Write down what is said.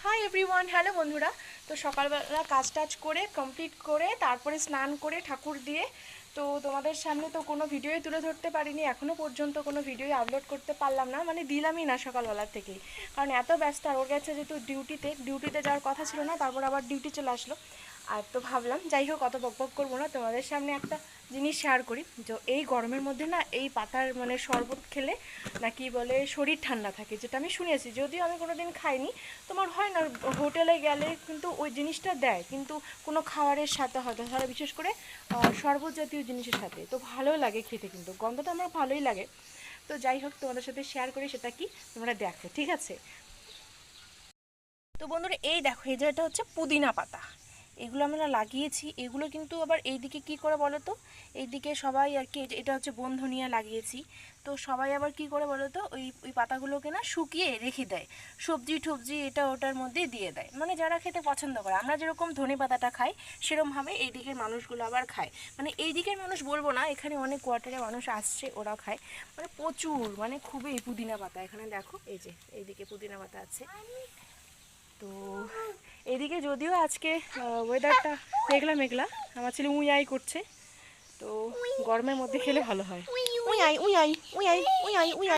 Hi everyone, hello বন্ধুরা। তো সকালবেলা কাজ টাজ করে কমপ্লিট করে তারপরে স্নান করে ঠাকুর দিয়ে তো তোমাদের সামনে তো কোনো ভিডিওই তুলে ধরতে পারিনি, এখনও পর্যন্ত কোনো ভিডিওই আপলোড করতে পারলাম না, মানে দিলামই না সকালবেলা থেকেই। কারণ এত ব্যস্ত, আর ওর গেছে যেহেতু ডিউটিতে যাওয়ার কথা ছিল না, তারপর আবার ডিউটি চলে আসলো। আর তো ভাবলাম যাই হোক, অত বকবক করবো না, তোমাদের সামনে একটা জিনিস শেয়ার করি। যে এই গরমের মধ্যে না এই পাতার মানে শরবত খেলে নাকি বলে শরীর ঠান্ডা থাকে, যেটা আমি শুনেছি, যদিও আমি কোনো দিন খাইনি। তোমার হয় না হোটেলে গেলে কিন্তু ওই জিনিসটা দেয়, কিন্তু কোনো খাবারের সাথে হয়তো, তাহলে বিশেষ করে শরবত জাতীয় জিনিসের সাথে তো ভালোই লাগে খেতে, কিন্তু গন্ধটা আমার ভালোই লাগে। তো যাই হোক, তোমাদের সাথে শেয়ার করি সেটা কি, তোমরা দেখো, ঠিক আছে? তো বন্ধুরা, এই দেখো, এই যে এটা হচ্ছে পুদিনা পাতা। এগুলো আমরা লাগিয়েছি, এগুলো কিন্তু আবার এইদিকে কি করে বলো তো, এইদিকে সবাই আর কি, এটা হচ্ছে বনধনিয়া লাগিয়েছি। তো সবাই আবার কি করে বলো তো, ওই ওই পাতাগুলোকে না শুকিয়ে রেখে দেয়, সবজি টবজি এটা ওটার মধ্যে দিয়ে দেয়, মানে যারা খেতে পছন্দ করে। আমরা যেরকম ধনে পাতাটা খাই সেরকমভাবে এই দিকের মানুষগুলো আবার খায়। মানে এই দিকের মানুষ বলবো না, এখানে অনেক কোয়ার্টারে মানুষ আসছে, ওরা খায়। মানে প্রচুর, মানে খুবই পুদিনা পাতা। এখানে দেখো, এই যে এইদিকে পুদিনা পাতা আছে। তো এদিকে যদিও আজকে ওয়েদারটা মেঘলা মেঘলা, আমার ছেলে উই আই করছে। তো গরমের মধ্যে খেলে ভালো হয়। We I we I we I we I we I.